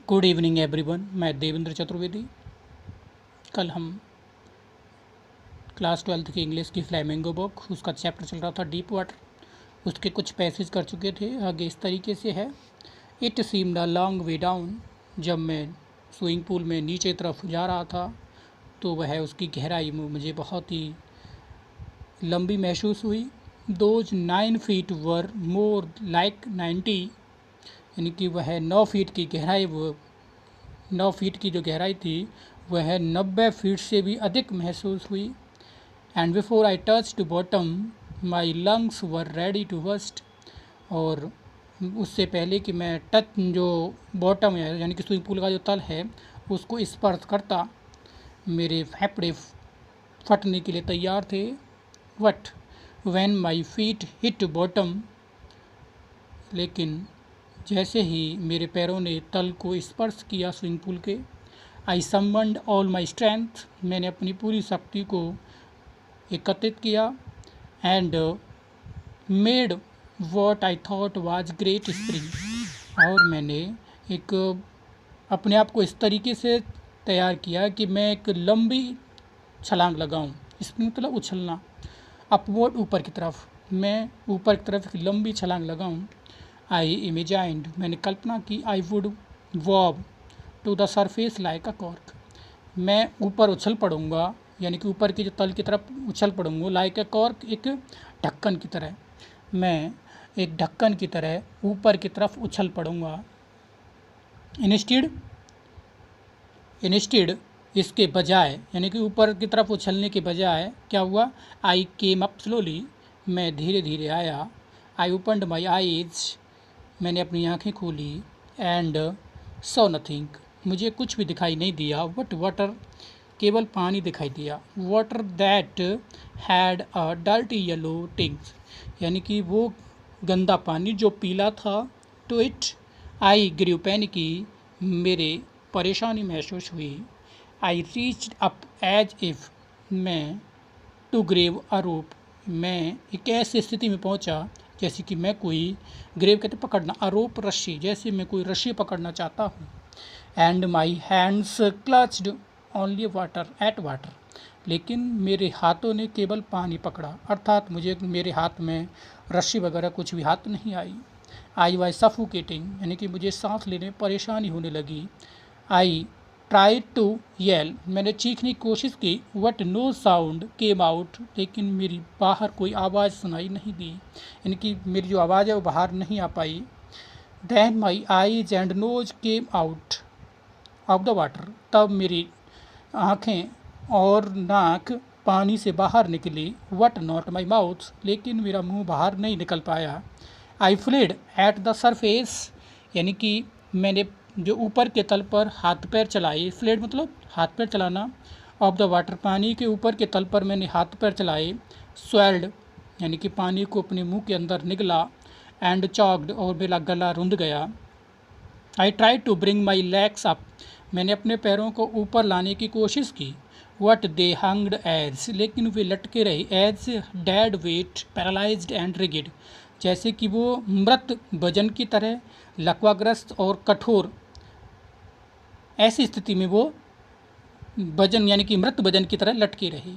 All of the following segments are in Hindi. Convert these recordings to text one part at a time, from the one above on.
Good evening everyone. मैं देवेंद्र चतुर्वेदी। कल हम क्लास 12th की इंग्लिश की फ्लैमिंगो बुक, उसका चैप्टर चल रहा था डीप वाटर, उसके कुछ पैसेज कर चुके थे। आगे इस तरीके से है। It seemed a long way down. जब मैं स्विमिंग पूल में नीचे तरफ जा रहा था तो वह उसकी गहराई में मुझे बहुत ही लंबी महसूस हुई। Those 9 feet were more like 90, यानी कि वह 9 फीट की गहराई, वो 9 फीट की जो गहराई थी वह 90 फीट से भी अधिक महसूस हुई। And before I touch to bottom my lungs were ready to burst. और उससे पहले कि मैं जो बॉटम है यानी कि स्विमिंग पूल का जो तल है उसको स्पर्श करता, मेरे फेफड़े फटने के लिए तैयार थे। But when my feet hit bottom, लेकिन जैसे ही मेरे पैरों ने तल को स्पर्श किया स्विमिंग पूल के, आई समन्ड ऑल माई स्ट्रेंथ, मैंने अपनी पूरी शक्ति को एकत्रित किया। And made what I thought was great spring, और मैंने एक अपने आप को इस तरीके से तैयार किया कि मैं एक लंबी छलांग लगाऊं। स्प्रिंग मतलब उछलना, अपवर्ड ऊपर की तरफ, मैं ऊपर की तरफ एक लंबी छलांग लगाऊं। आई इमेजाइंड, मैंने कल्पना की, I would bob to the surface like a cork, मैं ऊपर उछल पड़ूंगा, यानी कि ऊपर की जो तल की तरफ उछल पड़ूंगा, लाइक अ कॉर्क, एक ढक्कन की तरह, मैं एक ढक्कन की तरह ऊपर की तरफ उछल पड़ूंगा। इंस्टेड इसके बजाय, यानी कि ऊपर की तरफ उछलने के बजाय क्या हुआ, आई केम अप स्लोली, मैं धीरे धीरे आया। आई ओपनड माई आईज, मैंने अपनी आंखें खोली। एंड सॉ नथिंग, मुझे कुछ भी दिखाई नहीं दिया, बट वाटर, केवल पानी दिखाई दिया। Water that had a dirty yellow tinge, यानी कि वो गंदा पानी जो पीला था। To it I grew panicky, मेरे परेशानी महसूस हुई। I reached up as if, मैं टू ग्रेव अ रोप, मैं एक ऐसी स्थिति में पहुंचा जैसे कि मैं कोई, ग्रेव कहते पकड़ना, आरोप रस्सी, जैसे मैं कोई रस्सी पकड़ना चाहता हूँ। And my hands clutched only water at water, लेकिन मेरे हाथों ने केवल पानी पकड़ा, अर्थात मुझे मेरे हाथ में रस्सी वगैरह कुछ भी हाथ नहीं आई। आई वाई सफोकेटिंग, यानी कि मुझे सांस लेने में परेशानी होने लगी। आई ट्राई टू येल, मैंने चीखने की कोशिश की, but no sound came out, लेकिन मेरी बाहर कोई आवाज़ सुनाई नहीं दी, यानी कि मेरी जो आवाज़ है वो बाहर नहीं आ पाई। Then my eyes and nose came out of the water, तब मेरी आँखें और नाक पानी से बाहर निकली। वट नॉट माई माउथ, लेकिन मेरा मुंह बाहर नहीं निकल पाया। आई फ्लेड एट द सरफेस, यानी कि मैंने जो ऊपर के तल पर हाथ पैर चलाए, फ्लेड मतलब हाथ पैर चलाना, ऑफ द वाटर, पानी के ऊपर के तल पर मैंने हाथ पैर चलाए। स्वेल्ड, यानी कि पानी को अपने मुंह के अंदर निगला। एंड चॉक्ड, और मेरा गला रुंध गया। I try to bring my legs up, मैंने अपने पैरों को ऊपर लाने की कोशिश की। वट दे हंग्ड एज, लेकिन वे लटके रहे, as dead weight paralysed and rigid, जैसे कि वो मृत वजन की तरह, लकवाग्रस्त और कठोर, ऐसी स्थिति में वो वजन यानी कि मृत वजन की तरह लटके रहे।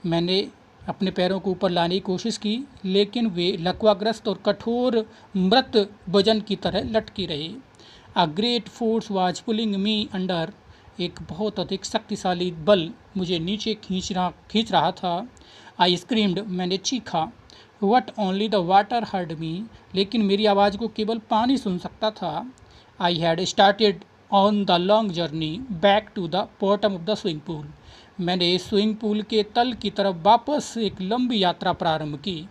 मैंने अपने पैरों को ऊपर लाने की कोशिश की, लेकिन वे लकवाग्रस्त और कठोर मृत वजन की तरह लटके रहे। A great force was pulling me under, एक बहुत अधिक शक्तिशाली बल मुझे नीचे खींच रहा था। आई स्क्रीम्ड, मैंने चीखा। But only the water heard me, लेकिन मेरी आवाज़ को केवल पानी सुन सकता था। I had started on the long journey back to the bottom of the swimming pool, मैंने स्विमिंग पूल के तल की तरफ वापस एक लंबी यात्रा प्रारंभ की।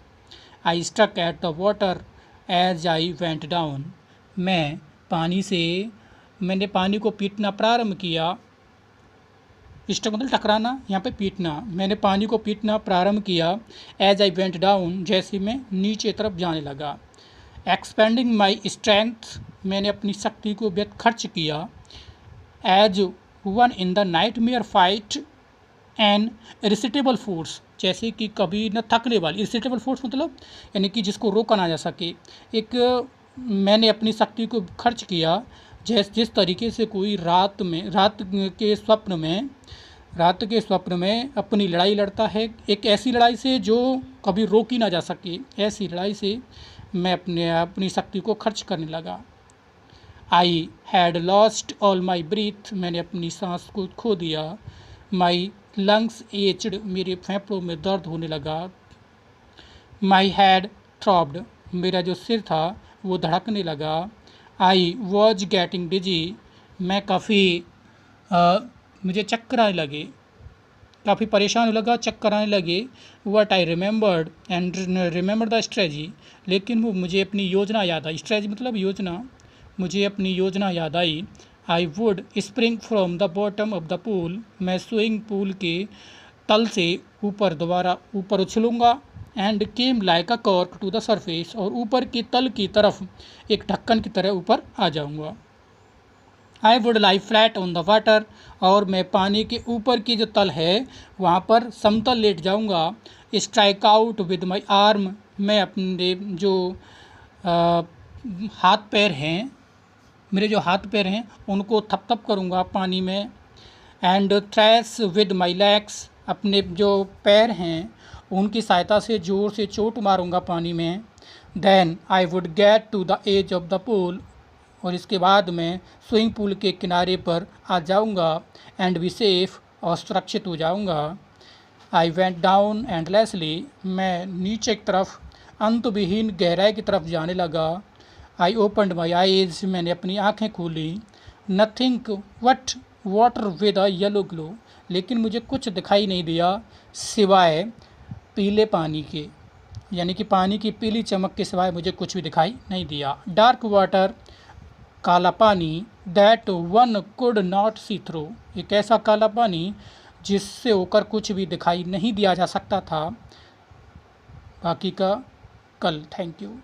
I struck at the water as I went down, मैंने पानी को पीटना प्रारंभ किया। स्ट्रक मतलब टकराना, यहाँ पे पीटना, मैंने पानी को पीटना प्रारंभ किया। एज आई वेंट डाउन, जैसे मैं नीचे तरफ जाने लगा। एक्सपेंडिंग माई स्ट्रेंथ, मैंने अपनी शक्ति को व्यर्थ खर्च किया। As one in the nightmare fight an irresistible force, जैसे कि कभी न थकने वाली, इरिसिटेबल फोर्स मतलब यानी कि जिसको रोका ना जा सके। मैंने अपनी शक्ति को खर्च किया जिस तरीके से कोई रात के स्वप्न में अपनी लड़ाई लड़ता है, एक ऐसी लड़ाई से जो कभी रोकी ना जा सके, ऐसी लड़ाई से मैं अपनी शक्ति को खर्च करने लगा। I had lost all my breath, मैंने अपनी सांस को खो दिया। माई लंग्स एच्ड, मेरे फेफड़ों में दर्द होने लगा। माई हैड थ्रॉब्ड, मेरा जो सिर था वो धड़कने लगा। आई वॉज गेटिंग डिजी, मैं काफ़ी मुझे चक्कर आने लगे, काफ़ी परेशान लगा, चक्कर आने लगे। What I remembered and remember the strategy, लेकिन वो मुझे अपनी योजना याद आई। स्ट्रेटजी मतलब योजना, मुझे अपनी योजना याद आई। I would spring from the bottom of the pool, मैं स्विमिंग पूल के तल से ऊपर उछलूँगा। And came like a cork to the surface, और ऊपर की तल की तरफ एक ढक्कन की तरह ऊपर आ जाऊँगा। I would lie flat on the water, और मैं पानी के ऊपर की जो तल है वहाँ पर समतल लेट जाऊँगा। Strike out with my arm, मैं अपने जो हाथ पैर हैं, मेरे जो हाथ पैर हैं उनको थप करूँगा पानी में। And trash with my legs, अपने जो पैर हैं उनकी सहायता से ज़ोर से चोट मारूँगा पानी में। Then I would get to the edge of the pool, और इसके बाद मैं स्विमिंग पूल के किनारे पर आ जाऊंगा। एंड बी सेफ, और सुरक्षित हो जाऊंगा। आई वेंट डाउन एंडलेसली, मैं नीचे की तरफ अंतविहीन गहराई की तरफ जाने लगा। आई ओपनड माई आईज, मैंने अपनी आँखें खोली। Nothing what water with a yellow glow, लेकिन मुझे कुछ दिखाई नहीं दिया सिवाय पीले पानी के, यानी कि पानी की पीली चमक के सिवाय मुझे कुछ भी दिखाई नहीं दिया। डार्क वाटर, काला पानी, that one could not see through, एक ऐसा काला पानी जिससे होकर कुछ भी दिखाई नहीं दिया जा सकता था। बाकी का कल। Thank you.